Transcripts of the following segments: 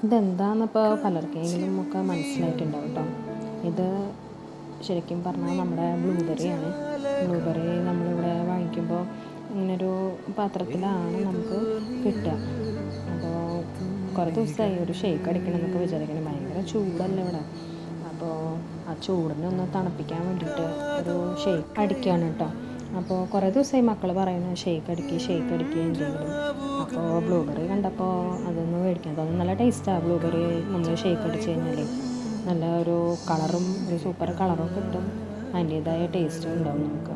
ഇതെന്താണെന്നിപ്പോൾ പലർക്കെങ്കിലും ഒക്കെ മനസ്സിലായിട്ടുണ്ടാവും കേട്ടോ. ഇത് ശരിക്കും പറഞ്ഞാൽ നമ്മുടെ ബ്ലൂബെറിയാണ്. ബ്ലൂബെറി നമ്മളിവിടെ വാങ്ങിക്കുമ്പോൾ ഇങ്ങനൊരു പാത്രത്തിലാണ് നമുക്ക് കിട്ടുക. അപ്പോൾ കുറേ ദിവസമായി ഒരു ഷേക്ക് അടിക്കണം എന്നൊക്കെ വിചാരിക്കണം. ഭയങ്കര ചൂടല്ലേ ഇവിടെ. അപ്പോൾ ആ ചൂടിനൊന്ന് തണുപ്പിക്കാൻ വേണ്ടിയിട്ട് ഒരു ഷേക്ക് അടിക്കുകയാണ് കേട്ടോ. അപ്പോൾ കുറേ ദിവസമായി മക്കൾ പറയുന്നത് ഷേക്ക് അടിക്കുക എന്തെങ്കിലും. അപ്പോൾ ബ്ലൂബെറി കണ്ടപ്പോൾ അതൊന്ന് മേടിക്കാൻ തോന്നി. നല്ല ടേസ്റ്റാണ് ബ്ലൂബെറി നമ്മൾ ഷേക്ക് അടിച്ച് കഴിഞ്ഞാൽ. നല്ല ഒരു കളറും ഒരു സൂപ്പർ കളറും കിട്ടും, അതിൻ്റേതായ ടേസ്റ്റും ഉണ്ടാവും നമുക്ക്.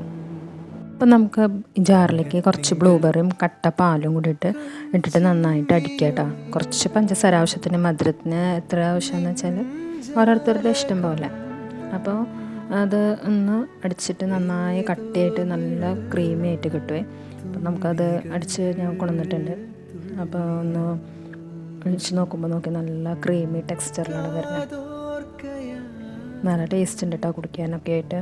അപ്പോൾ നമുക്ക് ജാറിലേക്ക് കുറച്ച് ബ്ലൂബെറിയും കട്ട പാലും കൂടി ഇട്ടിട്ട് നന്നായിട്ട് അടിക്കുക കേട്ടോ. കുറച്ച് പഞ്ചസാര ആവശ്യത്തിന്, മധുരത്തിന് എത്ര ആവശ്യമെന്ന് വെച്ചാൽ ഓരോരുത്തരുടെ ഇഷ്ടം പോലെ. അപ്പോൾ അത് ഒന്ന് അടിച്ചിട്ട് നന്നായി കട്ടിയായിട്ട് നല്ല ക്രീമി ആയിട്ട് കിട്ടുമേ. അപ്പം നമുക്കത് അടിച്ച് ഞാൻ കൊണ്ടുവന്നിട്ടുണ്ട്. അപ്പോൾ ഒന്ന് അടിച്ച് നോക്കി നല്ല ക്രീമി ടെക്സ്ചറിലാണ് വരുന്നത്. നല്ല ടേസ്റ്റ് ഉണ്ട് കേട്ടോ കുടിക്കാനൊക്കെ ആയിട്ട്.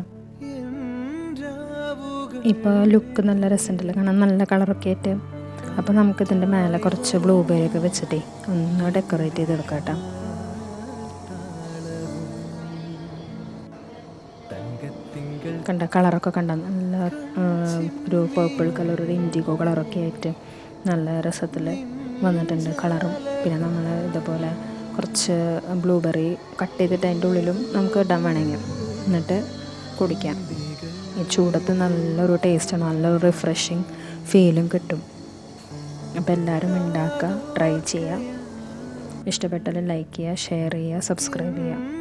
ഇപ്പോൾ ലുക്ക് നല്ല രസമുണ്ടല്ലോ കാണാൻ, നല്ല കളറൊക്കെ ആയിട്ട്. അപ്പോൾ നമുക്കിതിൻ്റെ മേലെ കുറച്ച് ബ്ലൂബെറി ഒക്കെ വെച്ചിട്ടേ ഒന്ന് ഡെക്കറേറ്റ് ചെയ്തെടുക്കാം കേട്ടോ. കണ്ട കളറൊക്കെ കണ്ട നല്ല ഒരു പേർപ്പിൾ കളർ, ഒരു ഇൻഡിഗോ കളറൊക്കെ ആയിട്ട് നല്ല രസത്തിൽ വന്നിട്ടുണ്ട് കളറും. പിന്നെ നമ്മൾ ഇതുപോലെ കുറച്ച് ബ്ലൂബെറി കട്ട് ചെയ്തിട്ട് അതിൻ്റെ ഉള്ളിലും നമുക്ക് ഇടാൻ വേണമെങ്കിൽ, എന്നിട്ട് കുടിക്കാം. ഈ ചൂടത്ത് നല്ലൊരു ടേസ്റ്റാണ്, നല്ലൊരു റിഫ്രഷിങ് ഫീലും കിട്ടും. അപ്പോൾ എല്ലാവരും ഉണ്ടാക്കുക, ട്രൈ ചെയ്യുക. ഇഷ്ടപ്പെട്ടാൽ ലൈക്ക് ചെയ്യുക, ഷെയർ ചെയ്യുക, സബ്സ്ക്രൈബ് ചെയ്യുക.